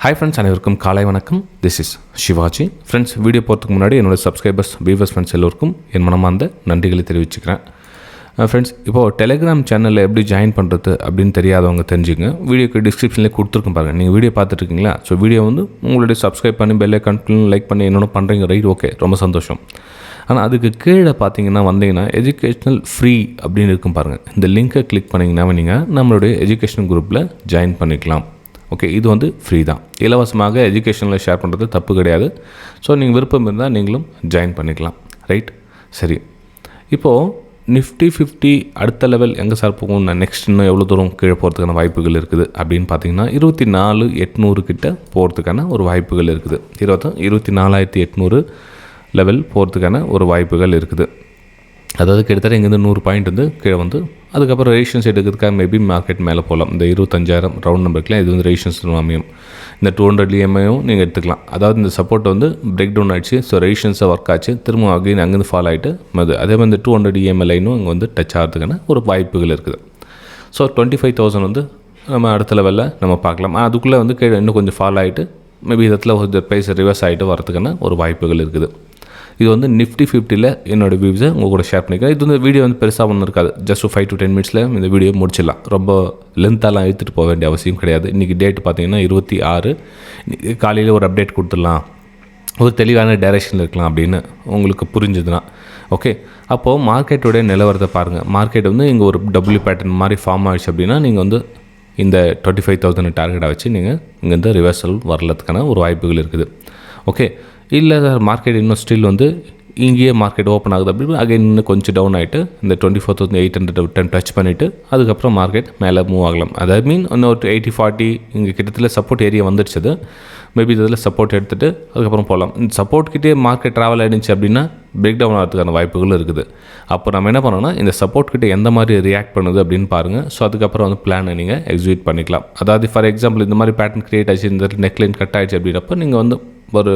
Hi friends, அனைவருக்கும் காலை வணக்கம். This is Shivaji. Friends, video போகிறதுக்கு முன்னாடி என்னோடய சப்ஸ்கிரைபர்ஸ் வியூவர்ஸ் ஃப்ரெண்ட்ஸ் எல்லோருக்கும் என் மனமார்ந்த நன்றிகளை தெரிவிச்சுக்கிறேன். ஃப்ரெண்ட்ஸ், இப்போது டெலிகிராம் சேனலில் எப்படி ஜாயின் பண்ணுறது அப்படின்னு தெரியாதவங்க தெரிஞ்சுங்க. வீடியோக்கு டிஸ்கிரிப்ஷனில் கொடுத்துருக்கும் பாருங்கள். நீங்கள் வீடியோ பார்த்துட்ருக்கீங்களா? ஸோ வீடியோ வந்து உங்களுடைய சப்ஸ்கிரைப் பண்ணி பெல் ஐக்கான் லைக் பண்ணி என்னென்ன பண்ணுறீங்க, ரைட்? ஓகே, ரொம்ப சந்தோஷம். ஆனால் அதுக்கு கீழே பார்த்தீங்கன்னா வந்தீங்கன்னா எஜுகேஷ்னல் ஃப்ரீ அப்படின்னு இருக்கும் பாருங்கள். இந்த லிங்க்கை கிளிக் பண்ணிங்கன்னா நீங்கள் நம்மளுடைய எஜுகேஷன் குரூப்பில் ஜாயின் பண்ணிக்கலாம். ஓகே, இது வந்து ஃப்ரீ தான். இலவசமாக எஜுகேஷனில் ஷேர் பண்ணுறது தப்பு கிடையாது. ஸோ நீங்கள் விருப்பம் இருந்தால் நீங்களும் ஜாயின் பண்ணிக்கலாம், ரைட்? சரி, இப்போது நிஃப்டி 50 அடுத்த லெவல் எங்கே சார் போகும்? நான் நெக்ஸ்ட் இன்னும் எவ்வளோ தூரம் கீழே போகிறதுக்கான வாய்ப்புகள் இருக்குது அப்படின்னு பார்த்தீங்கன்னா 24,800 கிட்ட போகிறதுக்கான ஒரு வாய்ப்புகள் இருக்குது. 24,800 லெவல் போகிறதுக்கான ஒரு வாய்ப்புகள் இருக்குது. அதாவது கிட்டத்தட்ட இங்கேருந்து 100 பாயிண்ட் வந்து கீழே வந்து அதுக்கப்புறம் ரெசிஸ்டன்ஸ் எடுக்கிறதுக்காக மேபி மார்க்கெட் மேலே போகலாம். இந்த 25,000 ரவுண்ட் நம்பருக்குலாம் இது வந்து ரெசிஸ்டன்ஸ் அமையும். இந்த 200 EMIயும் நீங்கள் எடுத்துக்கலாம். அதாவது இந்த சப்போர்ட் வந்து பிரேக் டவுன் ஆகிடுச்சு. ஸோ ரெசிஸ்டன்ஸை ஒர்க் ஆச்சு, திரும்ப அகைன் அங்கேருந்து ஃபால் ஆகிட்டு அதே மாதிரி இந்த 200 EMI லைனும் அங்கே வந்து டச் ஆகிறதுக்கான ஒரு வாய்ப்புகள் இருக்குது. ஸோ 25,000 வந்து நம்ம அடுத்த லெவலில் நம்ம பார்க்கலாம். அதுக்குள்ளே வந்து கீழே இன்னும் கொஞ்சம் ஃபால் ஆகிட்டு மேபி இடத்துல ஒரு ப்ரைஸ் ரிவர்ஸ் ஆகிட்டு வரதுக்கான ஒரு வாய்ப்புகள் இருக்குது. இது வந்து நிஃப்டி 50ல் என்னோடய வியூஸை உங்கள் கூட ஷேர் பண்ணிக்கிறேன். இது வந்து வீடியோ வந்து பெருசாக ஒன்றும் இருக்காது. ஜஸ்ட் 5 to 10 மினிட்ஸில் இந்த வீடியோ முடிச்சிடலாம். ரொம்ப லென்த்தாலாம் எடுத்துகிட்டு போக வேண்டிய அவசியம் கிடையாது. இன்றைக்கி டேட் பார்த்தீங்கன்னா 26. காலையில் ஒரு அப்டேட் கொடுத்துடலாம், ஒரு தெளிவான டைரெக்ஷனில் இருக்கலாம் அப்படின்னு உங்களுக்கு புரிஞ்சுதுன்னா ஓகே. அப்போது மார்க்கெட்டோடைய நிலவரத்தை பாருங்கள். மார்க்கெட் வந்து இங்கே ஒரு டபுள்யூ பேட்டர்ன் மாதிரி ஃபார்ம் ஆகிடுச்சு அப்படின்னா நீங்கள் வந்து இந்த 25,000 டார்கெட்டை வச்சு நீங்கள் இங்கேருந்து ரிவர்சல் வரலத்துக்கான ஒரு வாய்ப்புகள் இருக்குது. ஓகே, இல்லை சார் மார்க்கெட் இன்னும் ஸ்டில் வந்து இங்கேயே மார்க்கெட் ஓப்பன் ஆகுது அப்படின்னு அகைன் இன்னும் கொஞ்சம் டவுன் ஆகிட்டு இந்த 24,800 டச் பண்ணிவிட்டு அதுக்கப்புறம் மார்க்கெட் மேலே மூவ் ஆகலாம். அதாவது இன்னும் ஒரு 80-40 இங்கே கிட்டத்தட்ட சப்போர்ட் ஏரியா வந்துடுச்சது. மேபி இதில் சப்போர்ட் எடுத்துகிட்டு அதுக்கப்புறம் போகலாம். இந்த சப்போர்ட்கிட்டே மார்க்கெட் ட்ராவல் ஆகிடுச்சு அப்படின்னா பிரேக் டவுன் ஆகிறதுக்கான வாய்ப்புகளும் இருக்குது. அப்போ நம்ம என்ன பண்ணோம்னா இந்த சப்போர்ட் கிட்டே எந்த மாதிரி ரியாக்ட் பண்ணுது அப்படின்னு பாருங்கள். ஸோ அதுக்கப்புறம் வந்து பிளானை நீங்கள் எக்ஸிக்யூட் பண்ணிக்கலாம். அதாவது ஃபார் எக்ஸாம்பிள் இந்த மாதிரி பேட்டர்ன் கிரியேட் ஆச்சு, இந்த நெக்லைன் கட் ஆகிடுச்சு அப்படின்றப்ப நீங்கள் வந்து ஒரு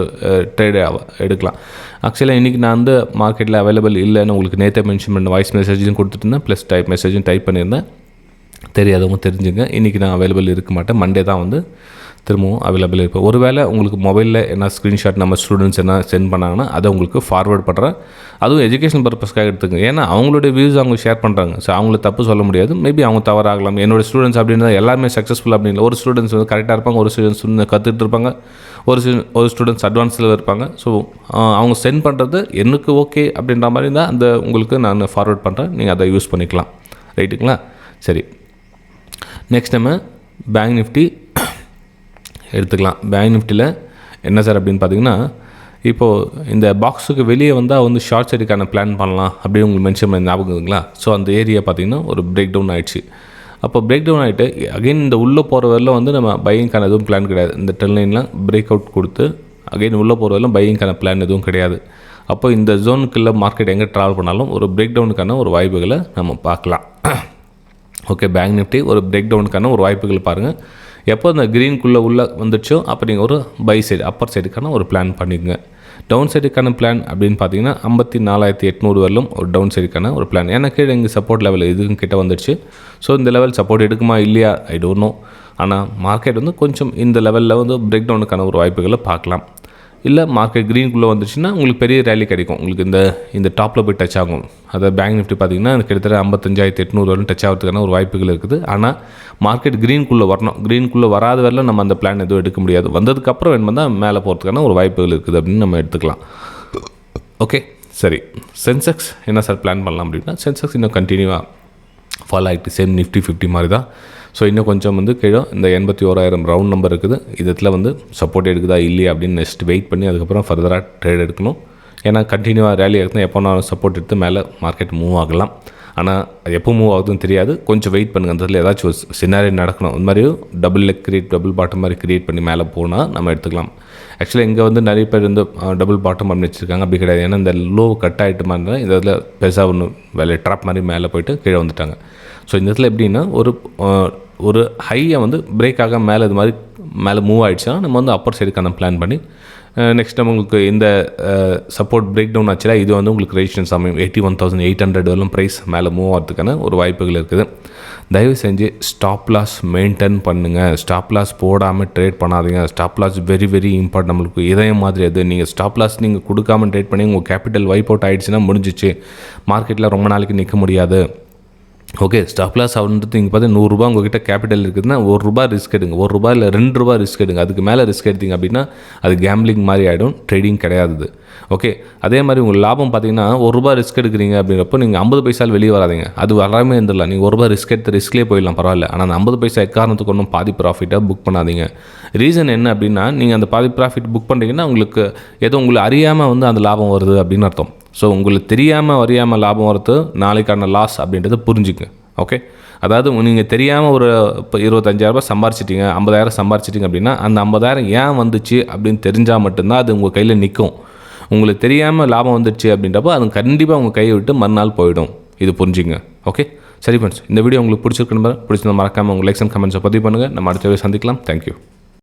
ட்ரேடே எடுக்கலாம். ஆக்சுவலாக இன்றைக்கி நான் வந்து மார்க்கெட்டில் அவைலபிள் இல்லைன்னு உங்களுக்கு நேற்றே மென்ஷன் பண்ண வாய்ஸ் மெசேஜும் கொடுத்துட்டுருந்தேன், ப்ளஸ் மெசேஜும் டைப் பண்ணியிருந்தேன். தெரியாதவங்க தெரிஞ்சுங்க, இன்றைக்கி நான் அவைலபிள் இருக்க மாட்டேன். மண்டே தான் வந்து திரும்பவும் அவைலபிள் இருப்பேன். ஒருவேளை உங்களுக்கு மொபைலில் என்ன ஸ்க்ரீன்ஷாட் நம்ம ஸ்டூடெண்ட்ஸ் என்ன சென்ட் பண்ணாங்கன்னா அதை உங்களுக்கு ஃபார்வேர்ட் பண்ணுறேன். அதுவும் எஜுகேஷன் பர்பஸ்க்காக எடுத்துங்க. ஏன்னா அவங்களுடைய வியூஸ் அவங்க ஷேர் பண்ணுறாங்க. ஸோ அவங்கள தப்பு சொல்ல முடியாது. மேபி அவங்க தவறாகலாம். என்னோடய ஸ்டூடெண்ட்ஸ் அப்படின்னா எல்லாருமே சக்ஸஸ்ஃபுல் அப்படின்னு ஒரு ஸ்டூடெண்ட்ஸ் வந்து கரெக்டாக இருப்பாங்க, ஒரு ஸ்டூடெண்ட்ஸ் வந்து கற்றுட்டு இருப்பாங்க, ஒரு ஸ்டூடெண்ட்ஸ் அட்வான்ஸில் இருப்பாங்க. ஸோ அவங்க சென்ட் பண்ணுறது எனக்கு ஓகே அப்படின்ற மாதிரி தான் அந்த உங்களுக்கு நான் ஃபார்வேர்ட் பண்ணுறேன். நீங்கள் அதை யூஸ் பண்ணிக்கலாம், ரைட்டுங்களா? சரி, நெக்ஸ்ட் நம்ம பேங்க் நிஃப்டி எடுத்துக்கலாம். பேங்க் நிஃப்டியில் என்ன சார் அப்படின்னு பார்த்தீங்கன்னா இப்போது இந்த பாக்ஸுக்கு வெளியே வந்தால் வந்து ஷார்ட் சைடுக்கான பிளான் பண்ணலாம் அப்படின்னு உங்களுக்கு மென்ஷன் பண்ணி ஞாபகம் இருக்குங்களா? ஸோ அந்த ஏரியா பார்த்திங்கன்னா ஒரு பிரேக் டவுன் ஆகிடுச்சு. அப்போ பிரேக் டவுன் ஆகிட்டு அகைன் இந்த உள்ளே போகிற வரலும் வந்து நம்ம பையிங்கான எதுவும் பிளான் கிடையாது. இந்த ட்ரெண்ட் லைன்லாம் பிரேக் அவுட் கொடுத்து அகைன் உள்ளே போகிற வரலும் பையிங்கான பிளான் எதுவும் கிடையாது. அப்போ இந்த ஜோனுக்குள்ளே மார்க்கெட் எங்கே ட்ராவல் பண்ணாலும் ஒரு பிரேக் டவுனுக்கான ஒரு வாய்ப்புகளை நம்ம பார்க்கலாம். ஓகே, பேங்க் நிஃப்டி ஒரு பிரேக் டவுனுக்கான ஒரு வாய்ப்புகள் பாருங்கள். எப்போ இந்த க்ரீனுக்குள்ளே உள்ளே வந்துடுச்சோ அப்போ நீங்கள் ஒரு பை சைடு அப்பர் சைடுக்கான ஒரு பிளான் பண்ணிக்கோங்க. டவுன் சைடுக்கான பிளான் அப்படின்னு பார்த்தீங்கன்னா 54,800 வரலும் ஒரு டவுன் சைடுக்கான ஒரு பிளான். ஏன்னா கீழே இங்கே சப்போர்ட் லெவல் இதுக்கும் கிட்ட வந்துடுச்சு. ஸோ இந்த லெவல் சப்போர்ட் எடுக்குமா இல்லையா ஐ டோன்ட் நோ. ஆனால் மார்க்கெட் வந்து கொஞ்சம் இந்த லெவலில் வந்து பிரேக் டவுனுக்கான ஒரு வாய்ப்புகளை பார்க்கலாம். இல்லை மார்க்கெட் க்ரீனுக்குள்ளே வந்துச்சுன்னா உங்களுக்கு பெரிய ரேலி கிடைக்கும். உங்களுக்கு இந்த டாப்பில் போய் டச் ஆகும். அதாவது பேங்க் நிஃப்டி பார்த்திங்கன்னா கிட்டத்தட்ட 55,800 வரையும் டச் ஆகிறதுக்கான ஒரு வாய்ப்புகள் இருக்குது. ஆனால் மார்க்கெட் க்ரீனுக்குள்ளே வரணும். க்ரீனுக்குள்ளே வராத வரலாம் நம்ம அந்த பிளான் எதுவும் எடுக்க முடியாது. வந்ததுக்கப்புறம் வேணுமா தான் மேலே போகிறதுக்கான ஒரு வாய்ப்புகள் இருக்குது அப்படின்னு நம்ம எடுத்துக்கலாம். ஓகே, சரி, சென்செக்ஸ் என்ன சார் பிளான் பண்ணலாம் அப்படின்னா சென்செக்ஸ் இன்னும் கண்டினியூவாக ஃபாலோ ஆகிட்டு சேம் நிஃப்டி 50 மாதிரி தான். ஸோ இன்னும் கொஞ்சம் வந்து கீழே இந்த 81,000 ரவுண்ட் நம்பர் இருக்குது. இதில் வந்து சப்போர்ட் எடுக்குதா இல்லையா அப்படின்னு நெக்ஸ்ட் வெயிட் பண்ணி அதுக்கப்புறம் ஃபர்தராக ட்ரேட் எடுக்கணும். ஏன்னா கண்டினியூவாக ரேலி எடுத்தால் எப்போ நான் சப்போர்ட் எடுத்து மேலே மார்க்கெட் மூவ் ஆகலாம். ஆனால் அது எப்போ மூவ் ஆகுதுன்னு தெரியாது. கொஞ்சம் வெயிட் பண்ணுங்கள். அந்த இடத்துல ஏதாச்சும் ஒரு சினாரியோ நடக்கணும். இந்த மாதிரி டபுள் லெக் டபுள் பாட்டம் மாதிரி கிரியேட் பண்ணி மேலே போனால் நம்ம எடுத்துக்கலாம். ஆக்சுவலாக இங்கே வந்து நிறைய பேர் வந்து டபுள் பாட்டம் பண்ணி வச்சுருக்காங்க. அப்படி கிடையாது. ஏன்னா இந்த லோ கட் ஆகிட்டு மாதிரி இந்த இதில் பெருசாக ஒன்று வேலை ட்ராப் மாதிரி மேலே போயிட்டு கீழே வந்துட்டாங்க. ஸோ இந்த இடத்துல எப்படின்னா ஒரு ஹையை வந்து பிரேக் ஆக மேலே இது மாதிரி மேலே மூவ் ஆகிடுச்சுன்னா நம்ம வந்து அப்பர் சைடுக்கான பிளான் பண்ணி நெக்ஸ்ட் உங்களுக்கு இந்த சப்போர்ட் பிரேக் டவுன் ஆச்சுன்னா இது வந்து உங்களுக்கு ரெஜிஸ்ட்ரேஷன் சமயம் 81,800 வரலும் ப்ரைஸ் மேலே மூவ் ஆகிறதுக்கான ஒரு வாய்ப்புகள் இருக்குது. தயவு செஞ்சு ஸ்டாப் லாஸ் மெயின்டைன் பண்ணுங்கள். ஸ்டாப் லாஸ் போடாமல் ட்ரேட் பண்ணாதீங்க. Stop loss very very important. நம்மளுக்கு இதே மாதிரி அது நீங்கள் ஸ்டாப் லாஸ் நீங்கள் கொடுக்காமல் ட்ரேட் பண்ணி உங்கள் கேபிட்டல் வைப் அவுட் ஆகிடுச்சுன்னா முடிஞ்சிச்சு. மார்க்கெட்டில் ரொம்ப நாளைக்கு நிற்க முடியாது. ஓகே, ஸ்டாப் லாஸ் ஆகுன்றது நீங்கள் பார்த்தா ₹100 உங்கள்கிட்ட கேபிட்டல் இருக்குதுன்னா ₹1 ரிஸ்க் எடுங்க. ₹1 இல்லை ₹2 ரிஸ்க் எடுங்க. அதுக்கு மேலே ரிஸ்க் எடுத்தீங்க அப்படின்னா அது கேம்பிளிங் மாதிரி ஆகிடும், ட்ரேடிங் கிடையாது. ஓகே, அதே மாதிரி உங்கள் லாபம் பார்த்தீங்கன்னா ₹1 ரிஸ்க் எடுக்கிறீங்க அப்படின்றப்போ நீங்கள் 50 பைசாவில் வெளியே வராதிங்க. அது வராமே இருந்துடலாம். நீங்கள் ₹1 ரிஸ்க் எடுத்து ரிஸ்க்லேயே போயிடலாம், பரவாயில்ல. ஆனால் அந்த 50 பைசா எக்காரணத்துக்கு ஒன்றும் பாதி ப்ராஃபிட்டாக புக் பண்ணாதீங்க. ரீசன் என்ன அப்படின்னா நீங்கள் அந்த பாதி ப்ராஃபிட் புக் பண்ணுறீங்கன்னா உங்களுக்கு ஏதோ உங்களை அறியாமல் வந்து அந்த லாபம் வருது அப்படின்னு அர்த்தம். ஸோ உங்களுக்கு தெரியாமல் அறியாமல் லாபம் வரது நாளைக்கான லாஸ் அப்படின்றத புரிஞ்சுங்க. ஓகே, அதாவது நீங்கள் தெரியாமல் ஒரு இப்போ 25,000 சம்பாரிச்சிட்டிங்க, 50,000 சம்பாரிச்சிட்டிங்க அப்படின்னா அந்த 50,000 ஏன் வந்துச்சு அப்படின்னு தெரிஞ்சால் மட்டும்தான் அது உங்கள் கையில் நிற்கும். உங்களுக்கு தெரியாமல் லாபம் வந்துடுச்சு அப்படின்றப்போ அது கண்டிப்பாக உங்கள் கையை விட்டு மறுநாள் போயிடும். இது புரிஞ்சுங்க. ஓகே, சரி ஃப்ரெண்ட்ஸ், இந்த வீடியோ உங்களுக்கு பிடிச்சிருக்குன்னு பிடிச்சிருந்தா மறக்காமல் உங்கள் லைக்ஸ் அண்ட் கமெண்ட்ஸை பதிவு பண்ணுங்கள். நம்ம அடுத்த வீடியோ சந்திக்கலாம். தேங்க்யூ.